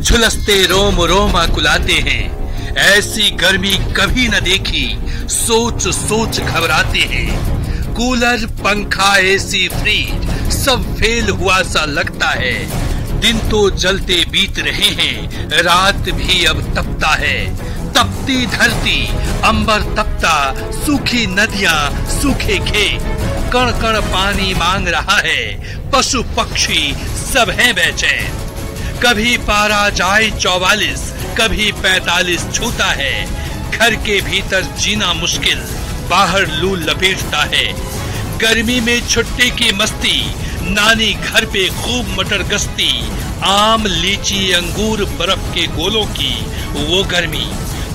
झुलसते रोम रोमा कुलाते हैं। ऐसी गर्मी कभी न देखी, सोच सोच घबराते हैं। कूलर, पंखा, एसी, फ्रिज सब फेल हुआ सा लगता है। दिन तो जलते बीत रहे हैं, रात भी अब तपता है। तपती धरती, अंबर तपता, सूखी नदियां, सूखे खेत, कण कण पानी मांग रहा है। पशु पक्षी सब हैं बेचैन। कभी पारा जाए 44, कभी 45 छूता है। घर के भीतर जीना मुश्किल, बाहर लू लपेटता है। गर्मी में छुट्टी की मस्ती, नानी घर पे खूब मटर गश्ती। आम, लीची, अंगूर, बर्फ के गोलों की वो गर्मी,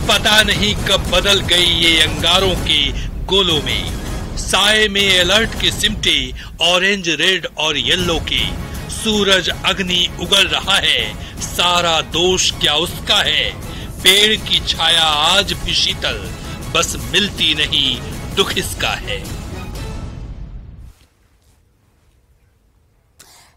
पता नहीं कब बदल गई ये अंगारों के गोलों में। साए में अलर्ट के सिमटे, ऑरेंज, रेड और येलो के। सूरज अग्नि उगल रहा है, सारा दोष क्या उसका है। पेड़ की छाया आज भी शीतल, बस मिलती नहीं, दुख इसका है।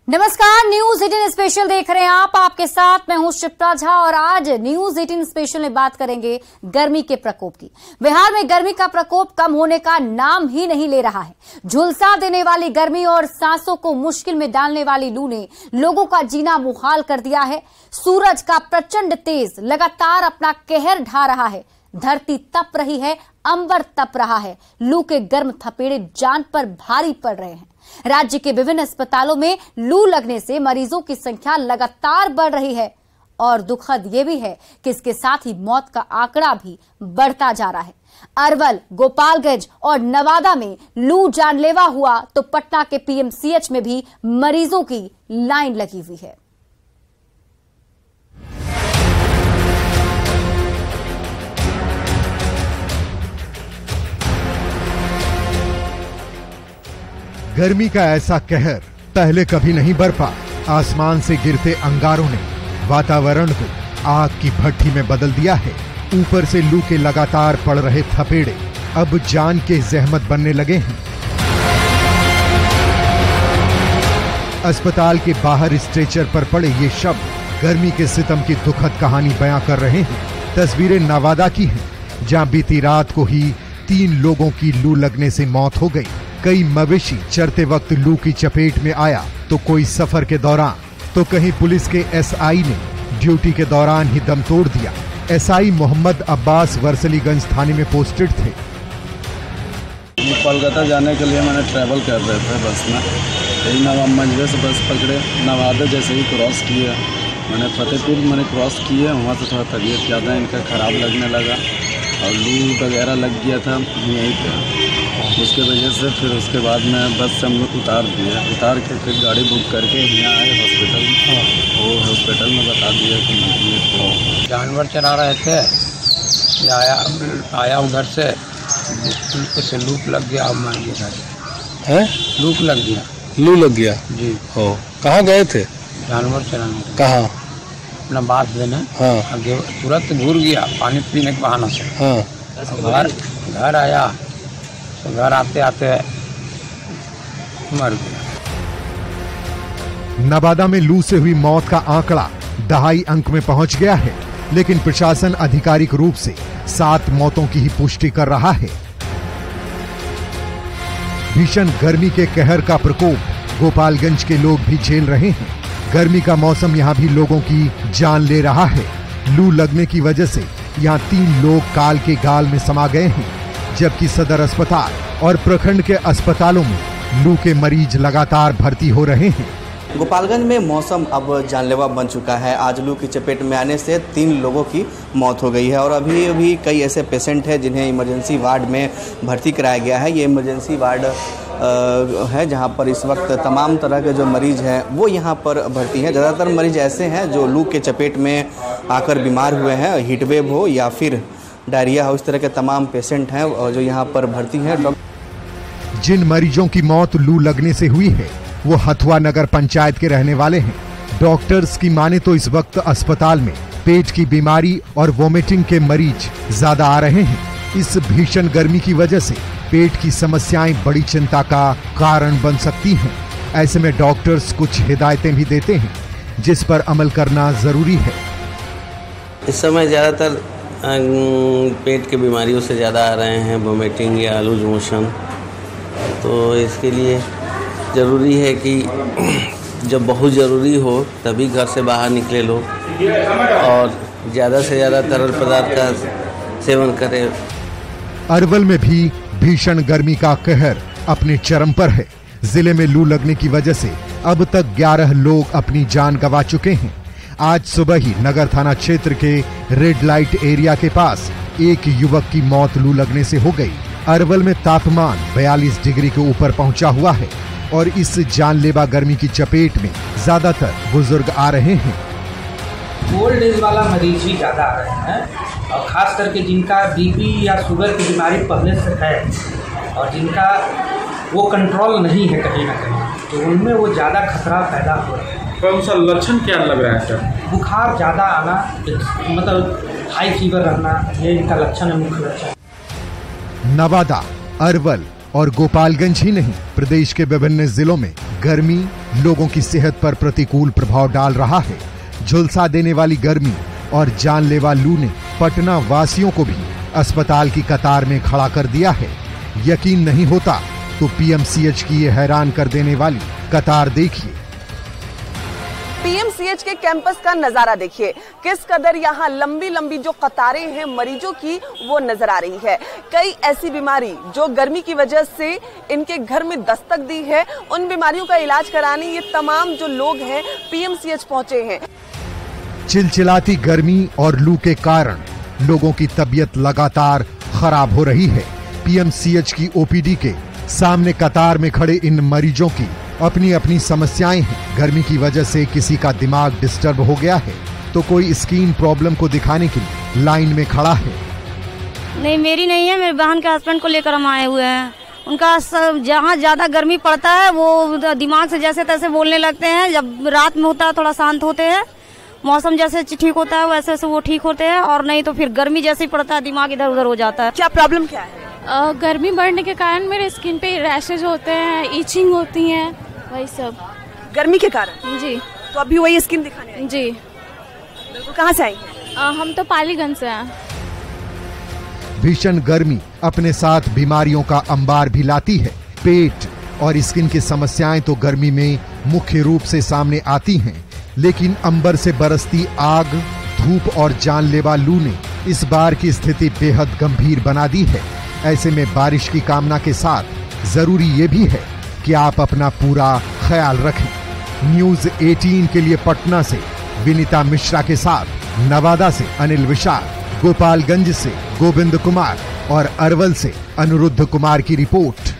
नमस्कार, न्यूज 18 स्पेशल देख रहे हैं आप। आपके साथ मैं हूं शिप्रा झा और आज न्यूज 18 स्पेशल में बात करेंगे गर्मी के प्रकोप की। बिहार में गर्मी का प्रकोप कम होने का नाम ही नहीं ले रहा है। झुलसा देने वाली गर्मी और सांसों को मुश्किल में डालने वाली लू ने लोगों का जीना मुहाल कर दिया है। सूरज का प्रचंड तेज लगातार अपना कहर ढा रहा है। धरती तप रही है, अंबर तप रहा है। लू के गर्म थपेड़े जान पर भारी पड़ रहे हैं। राज्य के विभिन्न अस्पतालों में लू लगने से मरीजों की संख्या लगातार बढ़ रही है और दुखद यह भी है कि इसके साथ ही मौत का आंकड़ा भी बढ़ता जा रहा है। अरवल, गोपालगंज और नवादा में लू जानलेवा हुआ तो पटना के पीएमसीएच में भी मरीजों की लाइन लगी हुई है। गर्मी का ऐसा कहर पहले कभी नहीं बरपा। आसमान से गिरते अंगारों ने वातावरण को आग की भट्टी में बदल दिया है। ऊपर से लू के लगातार पड़ रहे थपेड़े अब जान के जहमत बनने लगे हैं। अस्पताल के बाहर स्ट्रेचर पर पड़े ये शब्द गर्मी के सितम की दुखद कहानी बयां कर रहे हैं। तस्वीरें नवादा की हैं, जहां बीती रात को ही 3 लोगों की लू लगने से मौत हो गई। कई मवेशी चरते वक्त लू की चपेट में आया तो कोई सफर के दौरान, तो कहीं पुलिस के एसआई ने ड्यूटी के दौरान ही दम तोड़ दिया। एसआई मोहम्मद अब्बास वर्सलीगंज थाने में पोस्टेड थे। कोलकाता जाने के लिए मैंने ट्रैवल कर रहे थे बस में। यही नवा मंझवे से बस पकड़े, नवादा जैसे ही क्रॉस किया मैंने, फतेहपुर मैंने क्रॉस किया। वहाँ से थोड़ा तबीयत ज़्यादा इनका ख़राब लगने लगा और लू वगैरह लग गया था यहीं पे। उसके वजह से फिर उसके बाद में बस से हम लोग उतार के फिर गाड़ी बुक करके यहाँ आए हॉस्पिटल में। वो हॉस्पिटल में बता दिया कि मतलब जानवर चरा रहे थे, आया उधर से, उसे लूप लग गया, अब मर गया है। लूप लग गया। लू लग गया जी। हो, कहाँ गए थे? जानवर चराने। कहाँ? अपना बात देने। हाँ। आगे तुरंत घूर गया पानी पीने के बहाना से। हाँ। घर आया तो घर आते आते मर गया। नवादा में लू से हुई मौत का आंकड़ा 2.5 अंक में पहुंच गया है, लेकिन प्रशासन आधिकारिक रूप से 7 मौतों की ही पुष्टि कर रहा है। भीषण गर्मी के कहर का प्रकोप गोपालगंज के लोग भी झेल रहे हैं। गर्मी का मौसम यहां भी लोगों की जान ले रहा है। लू लगने की वजह से यहां 3 लोग काल के गाल में समा गए हैं, जबकि सदर अस्पताल और प्रखंड के अस्पतालों में लू के मरीज लगातार भर्ती हो रहे हैं। गोपालगंज में मौसम अब जानलेवा बन चुका है। आज लू की चपेट में आने से 3 लोगों की मौत हो गई है और अभी कई ऐसे पेशेंट हैं जिन्हें इमरजेंसी वार्ड में भर्ती कराया गया है। ये इमरजेंसी वार्ड है जहां पर इस वक्त तमाम तरह के जो मरीज हैं वो यहां पर भर्ती हैं। ज़्यादातर मरीज ऐसे हैं जो लू के चपेट में आकर बीमार हुए हैं, हीटवेव हो या फिर डायरिया हो, इस तरह के तमाम पेशेंट हैं और जो यहाँ पर भर्ती हैं। जिन मरीजों की मौत लू लगने से हुई है वो हथुआ नगर पंचायत के रहने वाले हैं। डॉक्टर्स की माने तो इस वक्त अस्पताल में पेट की बीमारी और वोमिटिंग के मरीज ज्यादा आ रहे हैं। इस भीषण गर्मी की वजह से पेट की समस्याएं बड़ी चिंता का कारण बन सकती हैं। ऐसे में डॉक्टर्स कुछ हिदायतें भी देते हैं जिस पर अमल करना जरूरी है। इस समय ज़्यादातर पेट की बीमारियों से ज़्यादा आ रहे हैं, वोमिटिंग या लूज मोशन। तो इसके लिए ज़रूरी है कि जब बहुत ज़रूरी हो तभी घर से बाहर निकले लोग और ज़्यादा से ज़्यादा तरल पदार्थ का सेवन करें। अरवल में भी भीषण गर्मी का कहर अपने चरम पर है। जिले में लू लगने की वजह से अब तक 11 लोग अपनी जान गंवा चुके हैं। आज सुबह ही नगर थाना क्षेत्र के रेड लाइट एरिया के पास एक युवक की मौत लू लगने से हो गई। अरवल में तापमान 42 डिग्री के ऊपर पहुंचा हुआ है और इस जानलेवा गर्मी की चपेट में ज्यादातर बुजुर्ग आ रहे हैं। ओल्ड एज वाला मरीज ही ज्यादा आ रहे हैं और खास करके जिनका बीपी या शुगर की बीमारी पहले से है और जिनका वो कंट्रोल नहीं है कहीं ना कहीं, तो उनमें वो ज़्यादा खतरा पैदा हो रहा है। कौन सा लक्षण क्या लग रहा है सर? बुखार ज़्यादा आना, मतलब हाई फीवर रहना, ये इनका लक्षण है, मुख्य लक्षण। नवादा, अरवल और गोपालगंज ही नहीं, प्रदेश के विभिन्न जिलों में गर्मी लोगों की सेहत पर प्रतिकूल प्रभाव डाल रहा है। झुलसा देने वाली गर्मी और जानलेवा लू ने पटना वासियों को भी अस्पताल की कतार में खड़ा कर दिया है। यकीन नहीं होता तो पीएमसीएच की ये हैरान कर देने वाली कतार देखिए। पीएमसीएच के कैंपस का नजारा देखिए, किस कदर यहाँ लंबी लंबी जो कतारें हैं मरीजों की वो नजर आ रही है। कई ऐसी बीमारी जो गर्मी की वजह से इनके घर में दस्तक दी है, उन बीमारियों का इलाज कराने ये तमाम जो लोग हैं पीएमसीएच पहुंचे हैं। चिलचिलाती गर्मी और लू के कारण लोगों की तबीयत लगातार खराब हो रही है। पीएमसीएच की ओपीडी के सामने कतार में खड़े इन मरीजों की अपनी अपनी समस्याएं हैं। गर्मी की वजह से किसी का दिमाग डिस्टर्ब हो गया है तो कोई स्किन प्रॉब्लम को दिखाने के लिए लाइन में खड़ा है। नहीं, मेरी नहीं है, मेरे बहन के हस्बैंड को लेकर हम आए हुए हैं। उनका जहाँ ज्यादा गर्मी पड़ता है वो दिमाग से जैसे तैसे बोलने लगते हैं। जब रात में होता है थोड़ा शांत होते हैं, मौसम जैसे ठीक होता है वैसे वैसे वो ठीक होते हैं, और नहीं तो फिर गर्मी जैसे ही पड़ता है दिमाग इधर उधर हो जाता है। क्या प्रॉब्लम क्या है? गर्मी बढ़ने के कारण मेरे स्किन पे रैशेज होते हैं, इचिंग होती है, वही सब गर्मी के कारण। जी, तो अभी वही स्किन दिखाने आए? जी। तो कहाँ से आई? हम तो पालीगंज से हैं। भीषण गर्मी अपने साथ बीमारियों का अंबार भी लाती है। पेट और स्किन की समस्याएं तो गर्मी में मुख्य रूप से सामने आती हैं, लेकिन अंबर से बरसती आग, धूप और जानलेवा लू ने इस बार की स्थिति बेहद गंभीर बना दी है। ऐसे में बारिश की कामना के साथ जरूरी ये भी है कि आप अपना पूरा ख्याल रखें। न्यूज़ 18 के लिए पटना से विनीता मिश्रा के साथ नवादा से अनिल विशाल, गोपालगंज से गोविंद कुमार और अरवल से अनुरुद्ध कुमार की रिपोर्ट।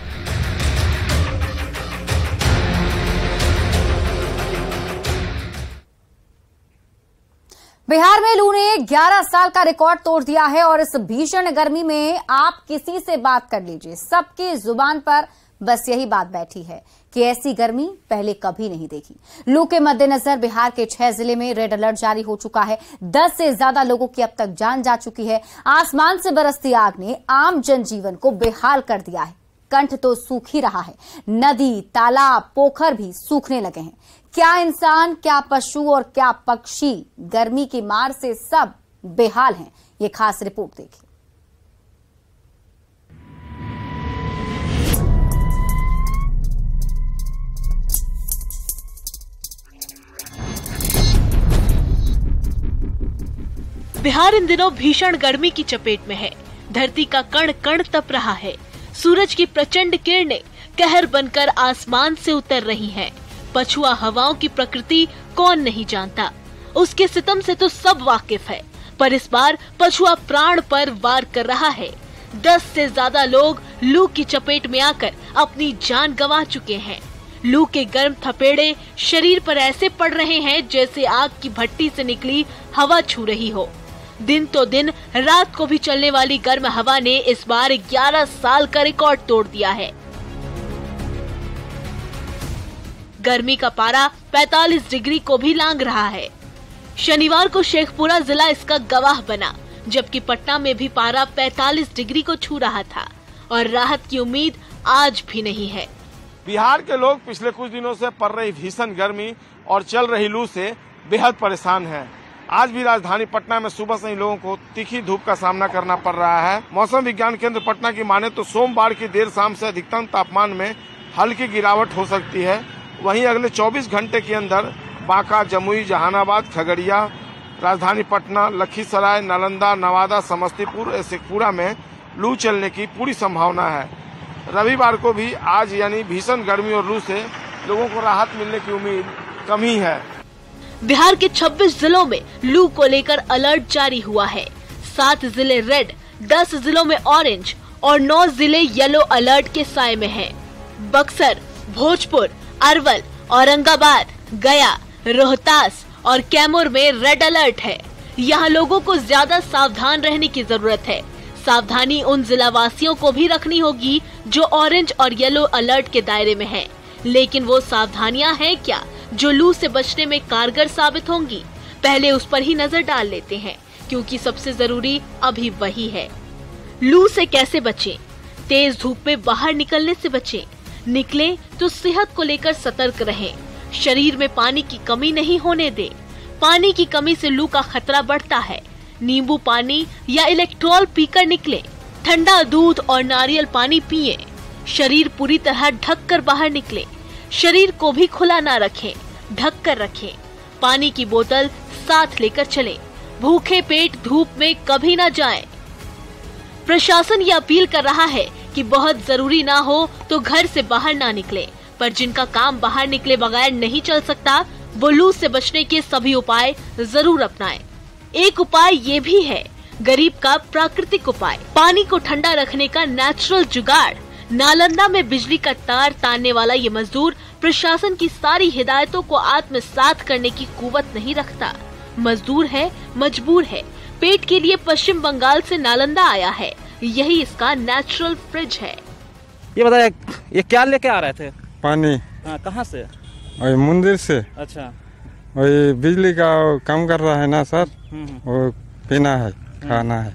बिहार में लू ने 11 साल का रिकॉर्ड तोड़ दिया है और इस भीषण गर्मी में आप किसी से बात कर लीजिए, सबकी जुबान पर बस यही बात बैठी है कि ऐसी गर्मी पहले कभी नहीं देखी। लू के मद्देनजर बिहार के 6 जिले में रेड अलर्ट जारी हो चुका है। 10 से ज्यादा लोगों की अब तक जान जा चुकी है। आसमान से बरसती आग ने आम जनजीवन को बेहाल कर दिया है। कंठ तो सूख ही रहा है, नदी, तालाब, पोखर भी सूखने लगे हैं। क्या इंसान, क्या पशु और क्या पक्षी गर्मी की मार से सब बेहाल हैं। ये खास रिपोर्ट देखिए। बिहार इन दिनों भीषण गर्मी की चपेट में है। धरती का कण कण तप रहा है। सूरज की प्रचंड किरणें कहर बनकर आसमान से उतर रही हैं। पछुआ हवाओं की प्रकृति कौन नहीं जानता, उसके सितम से तो सब वाकिफ है। पर इस बार पछुआ प्राण पर वार कर रहा है। 10 से ज्यादा लोग लू की चपेट में आकर अपनी जान गंवा चुके हैं। लू के गर्म थपेड़े शरीर पर ऐसे पड़ रहे हैं जैसे आग की भट्टी से निकली हवा छू रही हो। दिन तो दिन, रात को भी चलने वाली गर्म हवा ने इस बार 11 साल का रिकॉर्ड तोड़ दिया है। गर्मी का पारा 45 डिग्री को भी लांघ रहा है। शनिवार को शेखपुरा जिला इसका गवाह बना, जबकि पटना में भी पारा 45 डिग्री को छू रहा था और राहत की उम्मीद आज भी नहीं है। बिहार के लोग पिछले कुछ दिनों से पड़ रही भीषण गर्मी और चल रही लू से बेहद परेशान हैं। आज भी राजधानी पटना में सुबह से ही लोगों को तीखी धूप का सामना करना पड़ रहा है। मौसम विज्ञान केंद्र पटना की माने तो सोमवार की देर शाम से अधिकतम तापमान में हल्की गिरावट हो सकती है। वहीं अगले 24 घंटे के अंदर बांका, जमुई, जहानाबाद, खगड़िया, राजधानी पटना, लखीसराय, नालंदा, नवादा, समस्तीपुर और शेखपुरा में लू चलने की पूरी संभावना है। रविवार को भी आज यानी भीषण गर्मी और लू से लोगों को राहत मिलने की उम्मीद कम ही है। बिहार के 26 जिलों में लू को लेकर अलर्ट जारी हुआ है। 7 जिले रेड, 10 जिलों में ऑरेंज और 9 जिले येलो अलर्ट के साए में हैं। बक्सर, भोजपुर, अरवल, औरंगाबाद, गया, रोहतास और कैमूर में रेड अलर्ट है। यहाँ लोगों को ज्यादा सावधान रहने की जरूरत है। सावधानी उन जिलावासियों को भी रखनी होगी जो ऑरेंज और येलो अलर्ट के दायरे में हैं। लेकिन वो सावधानियां हैं क्या जो लू से बचने में कारगर साबित होंगी? पहले उस पर ही नजर डाल लेते हैं, क्योंकि सबसे जरूरी अभी वही है। लू से कैसे बचें? तेज धूप में बाहर निकलने से बचें। निकलें तो सेहत को लेकर सतर्क रहें। शरीर में पानी की कमी नहीं होने दें। पानी की कमी से लू का खतरा बढ़ता है। नींबू पानी या इलेक्ट्रॉल पीकर निकलें। ठंडा दूध और नारियल पानी पिएं। शरीर पूरी तरह ढक कर बाहर निकलें। शरीर को भी खुला ना रखें, ढक कर रखें। पानी की बोतल साथ लेकर चलें। भूखे पेट धूप में कभी ना जाएं। प्रशासन ये अपील कर रहा है कि बहुत जरूरी ना हो तो घर से बाहर ना निकलें, पर जिनका काम बाहर निकले बगैर नहीं चल सकता वो लू से बचने के सभी उपाय जरूर अपनाएं। एक उपाय ये भी है, गरीब का प्राकृतिक उपाय, पानी को ठंडा रखने का नेचुरल जुगाड़। नालंदा में बिजली का तार तानने वाला ये मजदूर प्रशासन की सारी हिदायतों को आत्मसात करने की कुवत नहीं रखता। मजदूर है, मजबूर है, पेट के लिए पश्चिम बंगाल से नालंदा आया है। यही इसका नेचुरल फ्रिज है। ये बताइए, ये क्या लेके आ रहे थे? पानी। हाँ, कहाँ से? वही मंदिर से। अच्छा। वही बिजली का काम कर रहा है ना सर, वो पीना है, खाना है,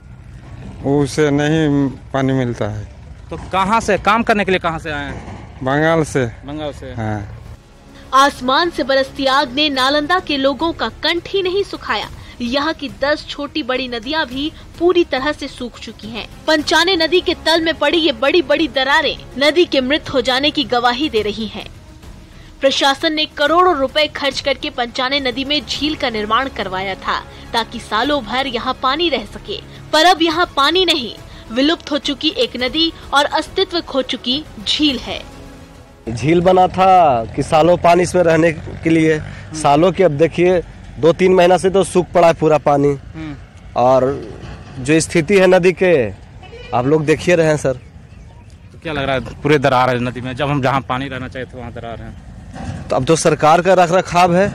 उससे नहीं पानी मिलता है। तो कहाँ से काम करने के लिए कहाँ से आए हैं? बंगाल से। बंगाल से। हाँ। आसमान से बरसती आग ने नालंदा के लोगों का कंठ ही नहीं सुखाया। यहाँ की 10 छोटी बड़ी नदियाँ भी पूरी तरह से सूख चुकी हैं। पंचाने नदी के तल में पड़ी ये बड़ी बड़ी दरारें नदी के मृत हो जाने की गवाही दे रही हैं। प्रशासन ने करोड़ों रुपए खर्च करके पंचाने नदी में झील का निर्माण करवाया था ताकि सालों भर यहाँ पानी रह सके, पर अब यहाँ पानी नहीं, विलुप्त हो चुकी एक नदी और अस्तित्व खो चुकी झील है। झील बना था कि सालों पानी इसमें रहने के लिए, सालों की अब देखिए 2-3 महीना से तो सूख पड़ा है पूरा पानी। और जो स्थिति है नदी के आप लोग देखिए रहे हैं सर। तो क्या लग रहा है, पूरे दरार है नदी में, जब हम जहाँ पानी रहना चाहिए था वहाँ दरार है। तो अब तो सरकार का रख रखाव है,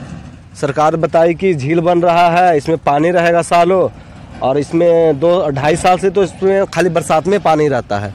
सरकार बताई कि झील बन रहा है, इसमें पानी रहेगा सालों, और इसमें 2-2.5 साल से तो इसमें खाली बरसात में पानी रहता है।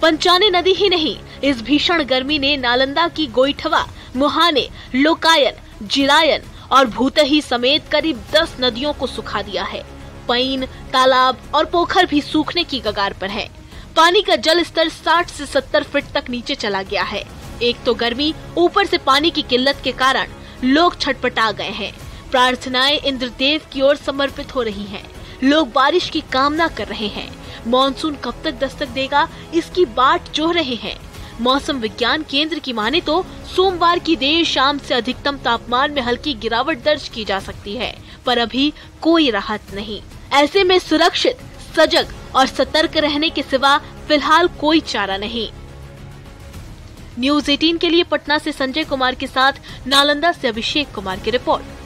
पंचाने नदी ही नहीं, इस भीषण गर्मी ने नालंदा की गोइठवा, मुहाने, लोकायन, जिरायन और भूतही समेत करीब 10 नदियों को सुखा दिया है। पईन, तालाब और पोखर भी सूखने की कगार पर है। पानी का जल स्तर 60 से 70 फीट तक नीचे चला गया है। एक तो गर्मी, ऊपर से पानी की किल्लत के कारण लोग छटपटा गए हैं। प्रार्थनाएं इंद्रदेव की ओर समर्पित हो रही हैं। लोग बारिश की कामना कर रहे हैं। मॉनसून कब तक दस्तक देगा इसकी बाट जोह रहे हैं। मौसम विज्ञान केंद्र की माने तो सोमवार की देर शाम से अधिकतम तापमान में हल्की गिरावट दर्ज की जा सकती है, पर अभी कोई राहत नहीं। ऐसे में सुरक्षित, सजग और सतर्क रहने के सिवा फिलहाल कोई चारा नहीं। न्यूज़ 18 के लिए पटना से संजय कुमार के साथ नालंदा से अभिषेक कुमार की रिपोर्ट।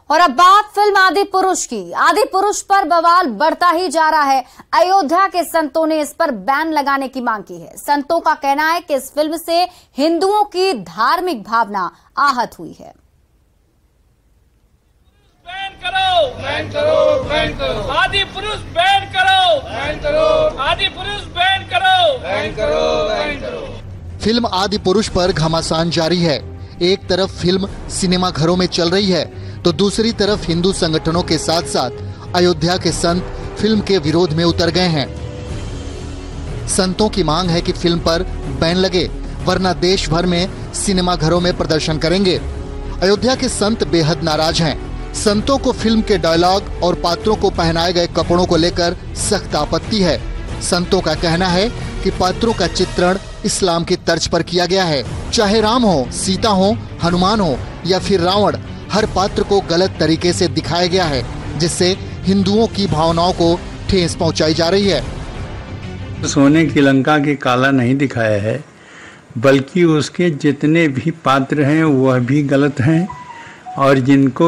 और अब बात फिल्म आदि पुरुष की। आदि पुरुष पर बवाल बढ़ता ही जा रहा है। अयोध्या के संतों ने इस पर बैन लगाने की मांग की है। संतों का कहना है कि इस फिल्म से हिंदुओं की धार्मिक भावना आहत हुई है। करो, बैन करो, बैन करो। आदि पुरुष बैन करो, बैन करो। आदि पुरुष बैन करो, बैन करो, बैन करो। फिल्म आदि पुरुष पर घमासान जारी है। एक तरफ फिल्म सिनेमा घरों में चल रही है तो दूसरी तरफ हिंदू संगठनों के साथ साथ अयोध्या के संत फिल्म के विरोध में उतर गए हैं। संतों की मांग है कि फिल्म पर बैन लगे, वरना देश भर में सिनेमा घरों में प्रदर्शन करेंगे। अयोध्या के संत बेहद नाराज हैं। संतों को फिल्म के डायलॉग और पात्रों को पहनाए गए कपड़ों को लेकर सख्त आपत्ति है। संतों का कहना है कि पात्रों का चित्रण इस्लाम की तर्ज पर किया गया है। चाहे राम हो, सीता हो, हनुमान हो या फिर रावण, हर पात्र को गलत तरीके से दिखाया गया है, जिससे हिंदुओं की भावनाओं को ठेस पहुंचाई जा रही है। सोने की लंका के काला नहीं दिखाया है, बल्कि उसके जितने भी पात्र हैं वह भी गलत हैं। और जिनको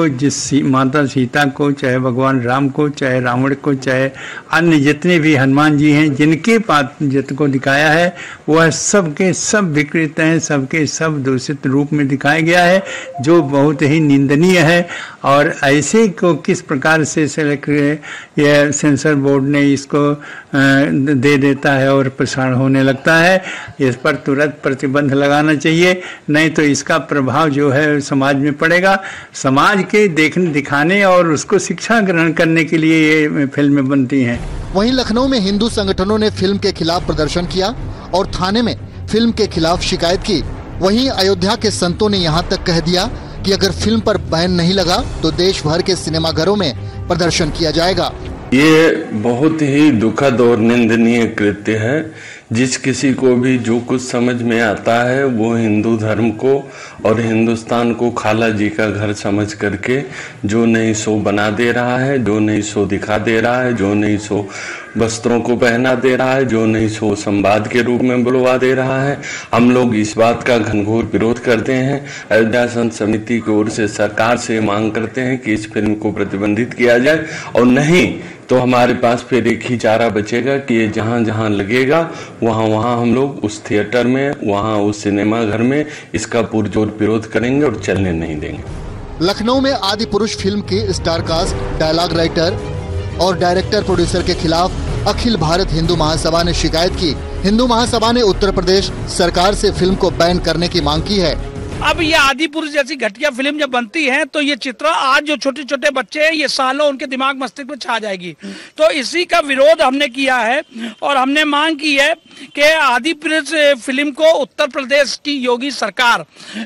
माता सीता को, चाहे भगवान राम को, चाहे रावण को, चाहे अन्य जितने भी हनुमान जी हैं, जिनके पात्र जिनको दिखाया है वह सबके सब विकृत हैं, सबके सब दूषित रूप में दिखाया गया है, जो बहुत ही निंदनीय है। और ऐसे को किस प्रकार से यह सेंसर बोर्ड ने इसको दे देता है और प्रसारण होने लगता है, इस पर तुरंत प्रतिबंध लगाना चाहिए, नहीं तो इसका प्रभाव जो है समाज में पड़ेगा। समाज के दिखाने और उसको शिक्षा ग्रहण करने के लिए ये फिल्में बनती हैं। वहीं लखनऊ में हिंदू संगठनों ने फिल्म के खिलाफ प्रदर्शन किया और थाने में फिल्म के खिलाफ शिकायत की। वहीं अयोध्या के संतों ने यहां तक कह दिया कि अगर फिल्म पर बैन नहीं लगा तो देश भर के सिनेमाघरों में प्रदर्शन किया जाएगा। ये बहुत ही दुखद और निंदनीय कृत्य है। जिस किसी को भी जो कुछ समझ में आता है वो हिंदू धर्म को और हिंदुस्तान को खाला जी का घर समझ करके जो नहीं सो बना दे रहा है, जो नहीं सो दिखा दे रहा है, जो नहीं सो वस्त्रों को पहना दे रहा है, जो नहीं सो संवाद के रूप में बुलवा दे रहा है। हम लोग इस बात का घनघोर विरोध करते हैं। अयोध्या संत समिति की ओर से सरकार से मांग करते हैं कि इस फिल्म को प्रतिबंधित किया जाए, और नहीं तो हमारे पास फिर एक ही चारा बचेगा कि ये जहां जहां लगेगा वहां वहां हम लोग उस थिएटर में, वहां उस सिनेमा घर में इसका पुरजोर विरोध करेंगे और चलने नहीं देंगे। लखनऊ में आदि पुरुष फिल्म के स्टारकास्ट, डायलॉग राइटर और डायरेक्टर प्रोड्यूसर के खिलाफ अखिल भारत हिंदू महासभा ने शिकायत की। हिंदू महासभा ने उत्तर प्रदेश सरकार से फिल्म को बैन करने की मांग की है। अब ये आदि पुरुष जैसी घटिया फिल्म जब बनती है तो ये चित्र आज जो छोटे छोटे बच्चे हैं ये सालों उनके दिमाग मस्तिष्क में छा जाएगी। तो इसी का विरोध हमने किया है और हमने मांग की है कि आदि पुरुष फिल्म को उत्तर प्रदेश की योगी सरकार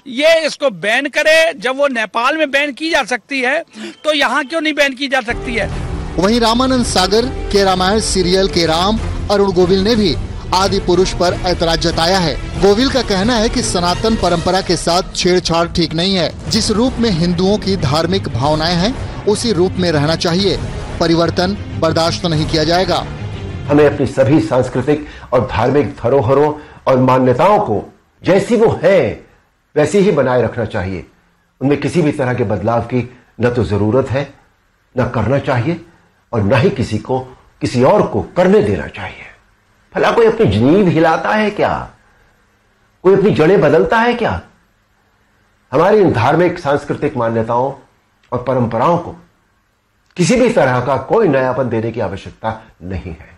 ये इसको बैन करे। जब वो नेपाल में बैन की जा सकती है तो यहाँ क्यों नहीं बैन की जा सकती है। वहीं रामानंद सागर के रामायण सीरियल के राम अरुण गोविल ने भी आदि पुरुष पर ऐतराज जताया है। गोविल का कहना है कि सनातन परंपरा के साथ छेड़छाड़ ठीक नहीं है। जिस रूप में हिंदुओं की धार्मिक भावनाएं हैं उसी रूप में रहना चाहिए। परिवर्तन बर्दाश्त नहीं किया जाएगा। हमें अपनी सभी सांस्कृतिक और धार्मिक धरोहरों और मान्यताओं को जैसी वो है वैसी ही बनाए रखना चाहिए। उनमें किसी भी तरह के बदलाव की न तो जरूरत है, न करना चाहिए, और न ही किसी को किसी और को करने देना चाहिए। भला कोई अपनी नींव हिलाता है क्या? कोई अपनी जड़ें बदलता है क्या? हमारी इन धार्मिक सांस्कृतिक मान्यताओं और परंपराओं को किसी भी तरह का कोई नयापन देने की आवश्यकता नहीं है।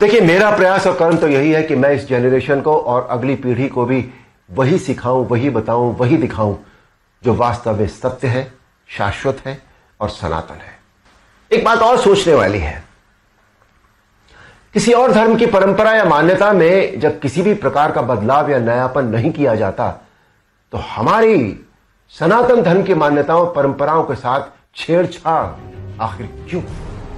देखिए, मेरा प्रयास और कर्म तो यही है कि मैं इस जनरेशन को और अगली पीढ़ी को भी वही सिखाऊं, वही बताऊं, वही दिखाऊं जो वास्तव में सत्य है, शाश्वत है और सनातन है। एक बात और सोचने वाली है, किसी और धर्म की परंपरा या मान्यता में जब किसी भी प्रकार का बदलाव या नयापन नहीं किया जाता तो हमारी सनातन धर्म की मान्यताओं परंपराओं के साथ छेड़छाड़ आखिर क्यों?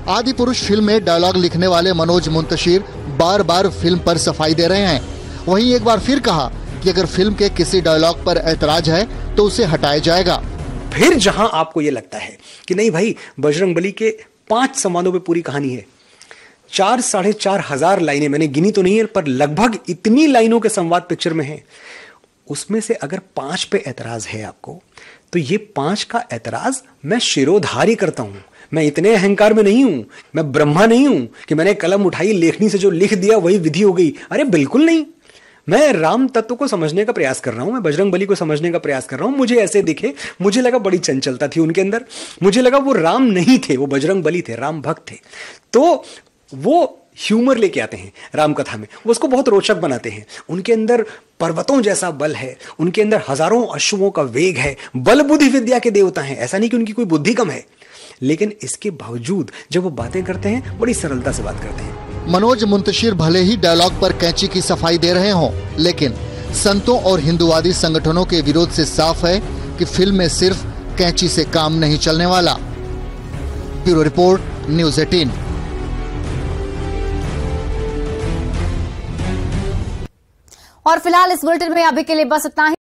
आदि पुरुष फिल्म में डायलॉग लिखने वाले मनोज मुंतशिर बार बार फिल्म पर सफाई दे रहे हैं। वहीं एक बार फिर कहा कि अगर फिल्म के किसी डायलॉग पर ऐतराज है तो उसे हटाया जाएगा। फिर जहां आपको यह लगता है कि नहीं भाई, बजरंगबली के 5 संवादों पे पूरी कहानी है, 4-4.5 हजार लाइनें, मैंने गिनी तो नहीं है पर लगभग इतनी लाइनों के संवाद पिक्चर में है, उसमें से अगर 5 पे ऐतराज है आपको तो ये 5 का ऐतराज मैं शिरोधार्य करता हूं। मैं इतने अहंकार में नहीं हूं, मैं ब्रह्मा नहीं हूं कि मैंने कलम उठाई, लेखनी से जो लिख दिया वही विधि हो गई। अरे बिल्कुल नहीं, मैं राम तत्व को समझने का प्रयास कर रहा हूं, मैं बजरंगबली को समझने का प्रयास कर रहा हूं। मुझे ऐसे दिखे, मुझे लगा बड़ी चंचलता थी उनके अंदर, मुझे लगा वो राम नहीं थे, वो बजरंगबली थे, राम भक्त थे। तो वो ह्यूमर लेके आते हैं राम कथा में, वो उसको बहुत रोचक बनाते हैं। उनके अंदर पर्वतों जैसा बल है, उनके अंदर हजारों अश्वों का वेग है, बल बुद्धि विद्या के देवता हैं। ऐसा नहीं कि उनकी कोई बुद्धि कम है, लेकिन इसके बावजूद जब वो बातें करते हैं बड़ी सरलता से बात करते हैं। मनोज मुंतशिर भले ही डायलॉग पर कैंची की सफाई दे रहे हों, लेकिन संतों और हिंदुवादी संगठनों के विरोध से साफ है कि फिल्म में सिर्फ कैंची से काम नहीं चलने वाला। Bureau report, news 18। और फिलहाल इस बुलेटिन में अभी के लिए बस इतना ही।